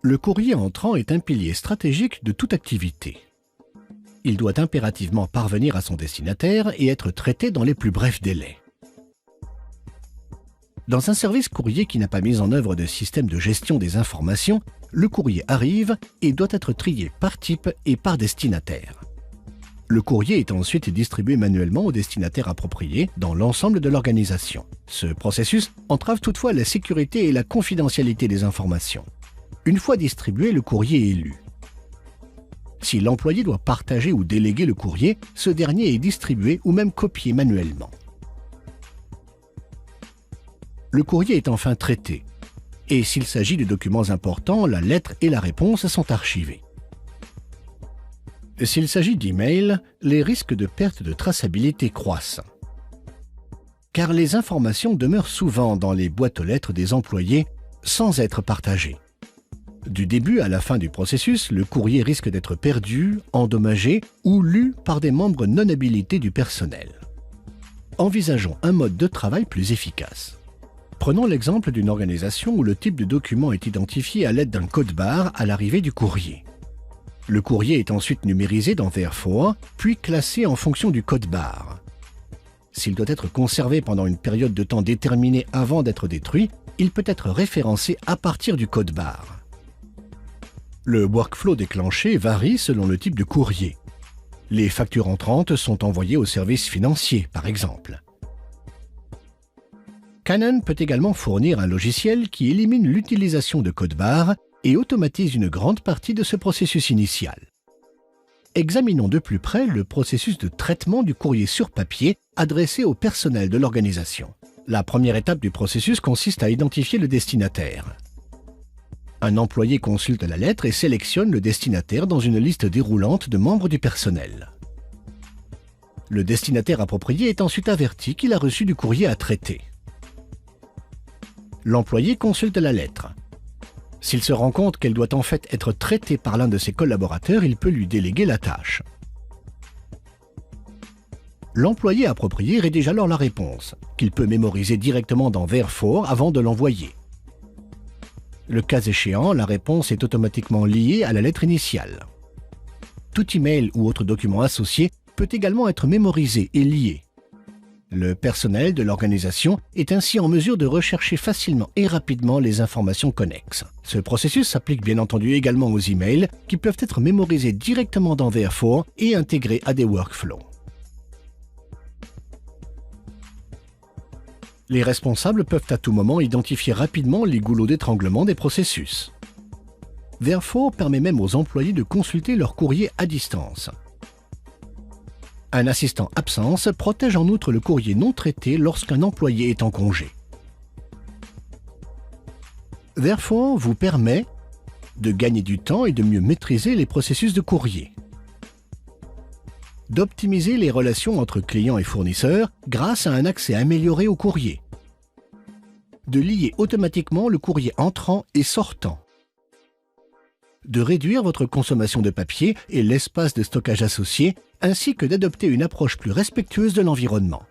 Le courrier entrant est un pilier stratégique de toute activité. Il doit impérativement parvenir à son destinataire et être traité dans les plus brefs délais. Dans un service courrier qui n'a pas mis en œuvre de système de gestion des informations, le courrier arrive et doit être trié par type et par destinataire. Le courrier est ensuite distribué manuellement au destinataire approprié dans l'ensemble de l'organisation. Ce processus entrave toutefois la sécurité et la confidentialité des informations. Une fois distribué, le courrier est lu. Si l'employé doit partager ou déléguer le courrier, ce dernier est distribué ou même copié manuellement. Le courrier est enfin traité. Et s'il s'agit de documents importants, la lettre et la réponse sont archivées. S'il s'agit d'emails, les risques de perte de traçabilité croissent. Car les informations demeurent souvent dans les boîtes aux lettres des employés sans être partagées. Du début à la fin du processus, le courrier risque d'être perdu, endommagé ou lu par des membres non habilités du personnel. Envisageons un mode de travail plus efficace. Prenons l'exemple d'une organisation où le type de document est identifié à l'aide d'un code-barre à l'arrivée du courrier. Le courrier est ensuite numérisé dans Therefore, puis classé en fonction du code-barre. S'il doit être conservé pendant une période de temps déterminée avant d'être détruit, il peut être référencé à partir du code-barre. Le workflow déclenché varie selon le type de courrier. Les factures entrantes sont envoyées aux services financiers, par exemple. Canon peut également fournir un logiciel qui élimine l'utilisation de code-barre et automatise une grande partie de ce processus initial. Examinons de plus près le processus de traitement du courrier sur papier adressé au personnel de l'organisation. La première étape du processus consiste à identifier le destinataire. Un employé consulte la lettre et sélectionne le destinataire dans une liste déroulante de membres du personnel. Le destinataire approprié est ensuite averti qu'il a reçu du courrier à traiter. L'employé consulte la lettre. S'il se rend compte qu'elle doit en fait être traitée par l'un de ses collaborateurs, il peut lui déléguer la tâche. L'employé approprié rédige alors la réponse, qu'il peut mémoriser directement dans Therefore avant de l'envoyer. Le cas échéant, la réponse est automatiquement liée à la lettre initiale. Tout email ou autre document associé peut également être mémorisé et lié. Le personnel de l'organisation est ainsi en mesure de rechercher facilement et rapidement les informations connexes. Ce processus s'applique bien entendu également aux emails qui peuvent être mémorisés directement dans Therefore et intégrés à des workflows. Les responsables peuvent à tout moment identifier rapidement les goulots d'étranglement des processus. Therefore permet même aux employés de consulter leur courrier à distance. Un assistant absence protège en outre le courrier non traité lorsqu'un employé est en congé. Therefore vous permet de gagner du temps et de mieux maîtriser les processus de courrier, d'optimiser les relations entre clients et fournisseurs grâce à un accès amélioré au courrier, de lier automatiquement le courrier entrant et sortant, de réduire votre consommation de papier et l'espace de stockage associé, ainsi que d'adopter une approche plus respectueuse de l'environnement.